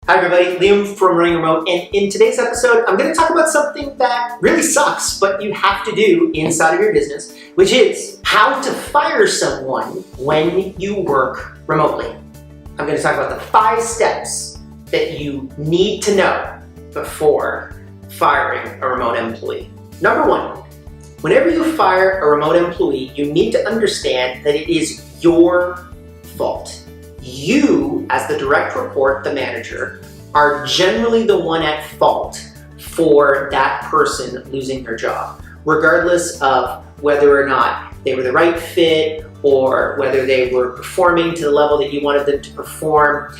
Hi everybody, Liam from Running Remote, and in today's episode, I'm going to talk about something that really sucks, but you have to do inside of your business, which is how to fire someone when you work remotely. I'm going to talk about the 5 steps that you need to know before firing a remote employee. Number 1, whenever you fire a remote employee, you need to understand that it is your fault. You, as the direct report, the manager, are generally the one at fault for that person losing their job, regardless of whether or not they were the right fit or whether they were performing to the level that you wanted them to perform.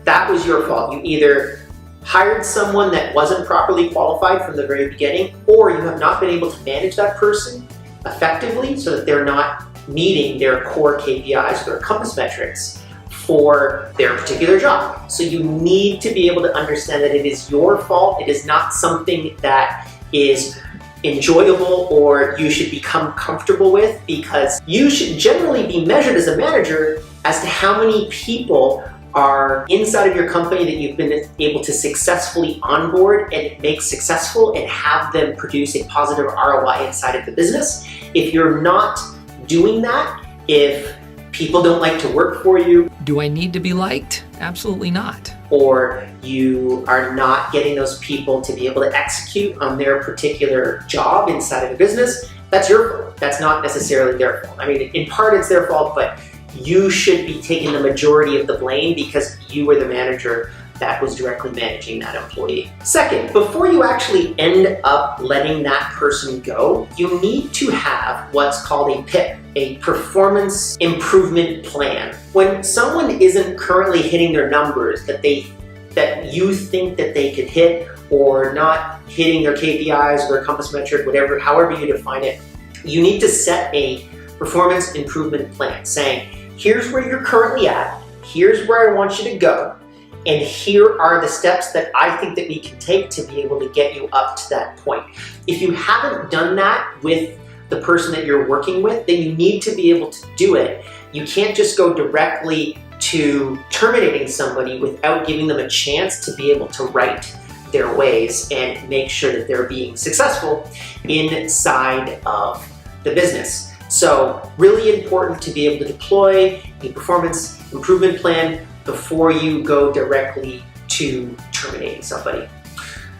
That was your fault. You either hired someone that wasn't properly qualified from the very beginning, or you have not been able to manage that person effectively so that they're not meeting their core KPIs, their compass metrics, for their particular job. So you need to be able to understand that it is your fault. It is not something that is enjoyable or you should become comfortable with, because you should generally be measured as a manager as to how many people are inside of your company that you've been able to successfully onboard and make successful and have them produce a positive ROI inside of the business. If you're not doing that, if people don't like to work for you. Do I need to be liked? Absolutely not. Or you are not getting those people to be able to execute on their particular job inside of a business, that's your fault. That's not necessarily their fault. I mean, in part it's their fault, but you should be taking the majority of the blame because you were the manager that was directly managing that employee. Second, before you actually end up letting that person go, you need to have what's called a PIP, a performance improvement plan. When someone isn't currently hitting their numbers that you think that they could hit, or not hitting their KPIs or their compass metric, whatever, however you define it, you need to set a performance improvement plan saying, here's where you're currently at, here's where I want you to go, and here are the steps that I think that we can take to be able to get you up to that point. If you haven't done that with the person that you're working with, then you need to be able to do it. You can't just go directly to terminating somebody without giving them a chance to be able to right their ways and make sure that they're being successful inside of the business. So really important to be able to deploy a performance improvement plan before you go directly to terminating somebody.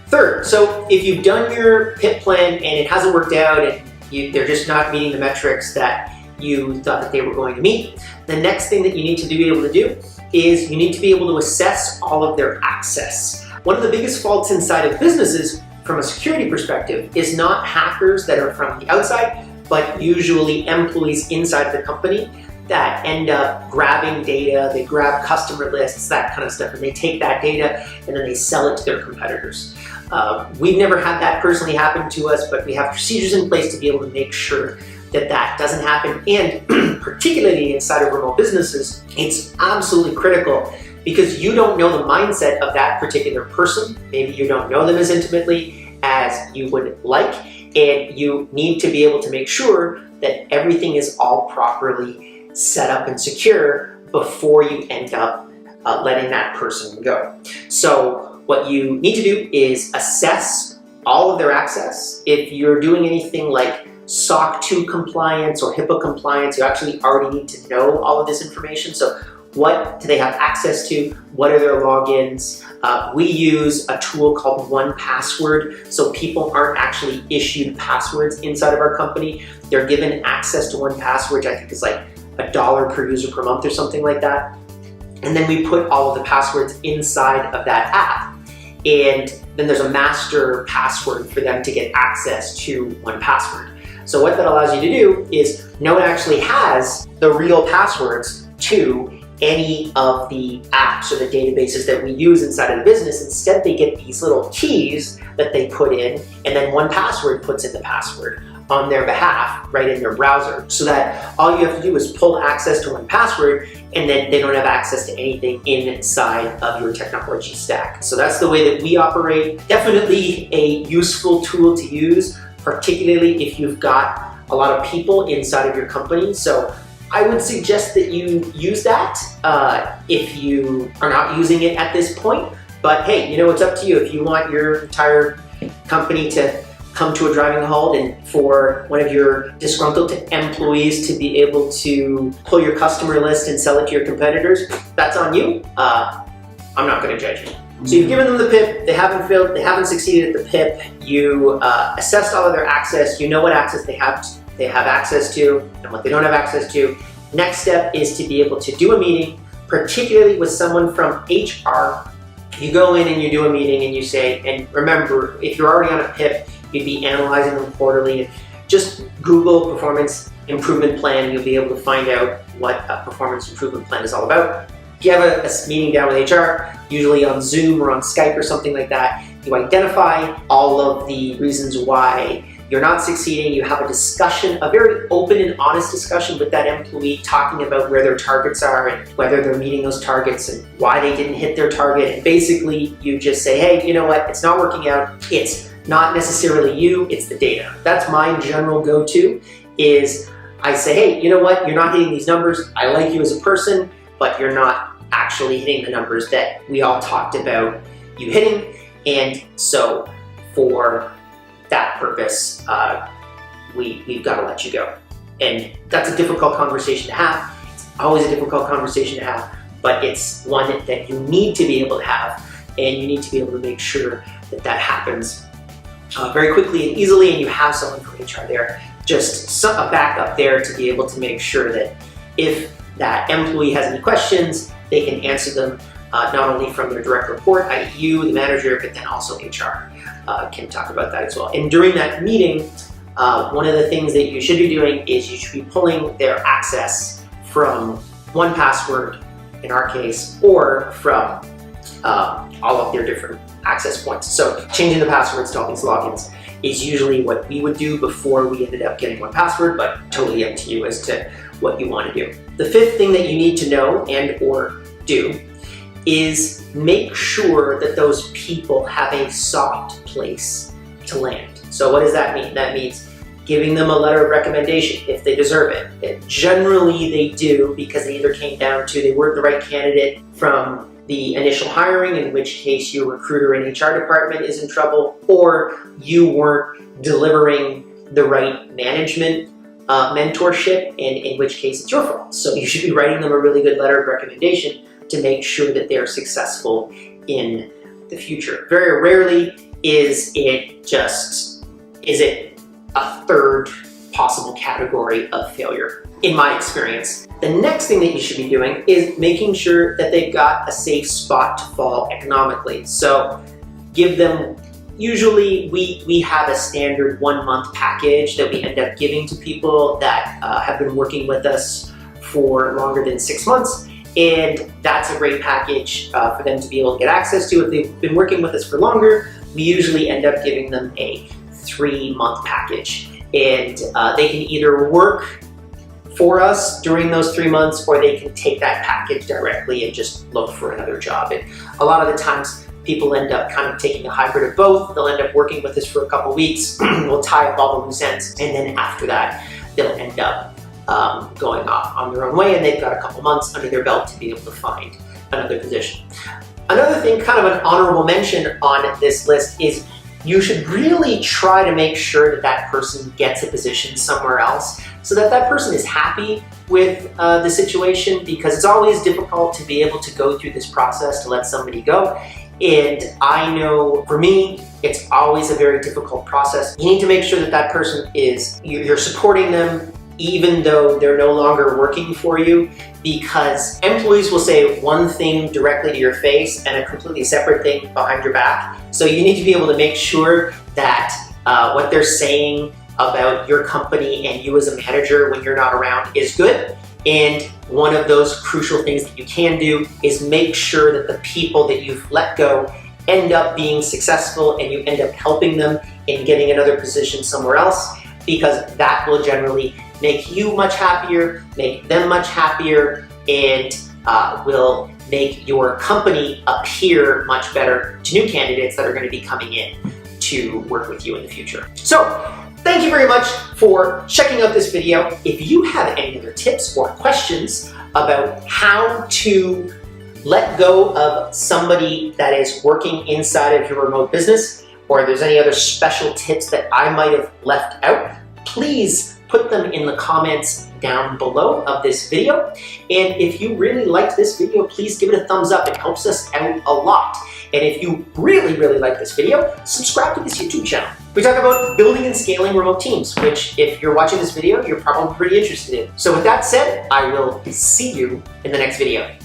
Third, so if you've done your PIP plan and it hasn't worked out and they're just not meeting the metrics that you thought that they were going to meet, the next thing that you need to be able to do is you need to be able to assess all of their access. One of the biggest faults inside of businesses from a security perspective is not hackers that are from the outside, but usually employees inside the company that end up grabbing data. They grab customer lists, that kind of stuff, and they take that data and then they sell it to their competitors. We've never had that personally happen to us, but we have procedures in place to be able to make sure that that doesn't happen. And particularly inside of remote businesses, it's absolutely critical because you don't know the mindset of that particular person. Maybe you don't know them as intimately as you would like, and you need to be able to make sure that everything is all properly set up and secure before you end up letting that person go. So what you need to do is assess all of their access. If you're doing anything like SOC 2 compliance or HIPAA compliance, you actually already need to know all of this information. So what do they have access to? What are their logins? We use a tool called 1Password, so people aren't actually issued passwords inside of our company. They're given access to 1Password, which I think is like $1 per user per month or something like that. And then we put all of the passwords inside of that app. And then there's a master password for them to get access to 1Password. So what that allows you to do is no one actually has the real passwords to any of the apps or the databases that we use inside of the business. Instead, they get these little keys that they put in, and then 1Password puts in the password on their behalf right in their browser, so that all you have to do is pull access to 1Password, and then they don't have access to anything inside of your technology stack. So that's the way that we operate. Definitely a useful tool to use, particularly if you've got a lot of people inside of your company. So I would suggest that you use that if you are not using it at this point. But hey, you know, it's up to you. If you want your entire company to come to a driving halt and for one of your disgruntled employees to be able to pull your customer list and sell it to your competitors, that's on you. I'm not going to judge you. So you've given them the PIP, they haven't succeeded at the PIP, you assessed all of their access, you know what access they have access to and what they don't have access to. Next step is to be able to do a meeting, particularly with someone from HR. You go in and you do a meeting and you say, and remember, if you're already on a PIP, you'd be analyzing them quarterly. Just Google performance improvement plan, you'll be able to find out what a performance improvement plan is all about. If you have a meeting down with HR, usually on Zoom or on Skype or something like that, you identify all of the reasons why you're not succeeding. You have a discussion, a very open and honest discussion with that employee, talking about where their targets are and whether they're meeting those targets and why they didn't hit their target. And basically you just say, hey, you know what, it's not working out. It's not necessarily you, it's the data. That's my general go-to, is I say, hey, you know what, you're not hitting these numbers. I like you as a person, but you're not actually hitting the numbers that we all talked about you hitting. And so for that purpose, we've got to let you go. And that's a difficult conversation to have. It's always a difficult conversation to have, but it's one that you need to be able to have, and you need to be able to make sure that that happens very quickly and easily, and you have someone from HR there, just a backup there to be able to make sure that if that employee has any questions, they can answer them not only from their direct report, i.e. you, the manager, but then also HR can talk about that as well. And during that meeting, one of the things that you should be doing is you should be pulling their access from 1Password, in our case, or from all of their different access points. So changing the passwords to all these logins is usually what we would do before we ended up getting 1Password, but totally up to you as to what you want to do. The fifth thing that you need to know and or do is make sure that those people have a soft place to land. So what does that mean? That means giving them a letter of recommendation if they deserve it. And generally they do, because they either came down to they weren't the right candidate from the initial hiring, in which case your recruiter and HR department is in trouble, or you weren't delivering the right management mentorship, and in which case it's your fault. So you should be writing them a really good letter of recommendation to make sure that they're successful in the future. Very rarely is it a third possible category of failure, in my experience. The next thing that you should be doing is making sure that they've got a safe spot to fall economically. So give them, usually we have a standard 1-month package that we end up giving to people that have been working with us for longer than 6 months. And that's a great package for them to be able to get access to. If they've been working with us for longer, we usually end up giving them a 3-month package. And they can either work for us during those 3 months, or they can take that package directly and just look for another job. And a lot of the times people end up kind of taking a hybrid of both. They'll end up working with us for a couple weeks, we'll tie up all the loose ends, and then after that, they'll end up going off on their own way, and they've got a couple months under their belt to be able to find another position. Another thing, kind of an honorable mention on this list, is you should really try to make sure that that person gets a position somewhere else, so that that person is happy with the situation, because it's always difficult to be able to go through this process to let somebody go. And I know for me, it's always a very difficult process. You need to make sure that that person you're supporting them even though they're no longer working for you, because employees will say one thing directly to your face and a completely separate thing behind your back. So you need to be able to make sure that what they're saying about your company and you as a manager when you're not around is good. And one of those crucial things that you can do is make sure that the people that you've let go end up being successful, and you end up helping them in getting another position somewhere else, because that will generally make you much happier, make them much happier, and will make your company appear much better to new candidates that are going to be coming in to work with you in the future. So, thank you very much for checking out this video. If you have any other tips or questions about how to let go of somebody that is working inside of your remote business, or if there's any other special tips that I might have left out, please put them in the comments down below of this video. And if you really liked this video, please give it a thumbs up. It helps us out a lot. And if you really, really like this video, subscribe to this YouTube channel. We talk about building and scaling remote teams, which if you're watching this video, you're probably pretty interested in. So with that said, I will see you in the next video.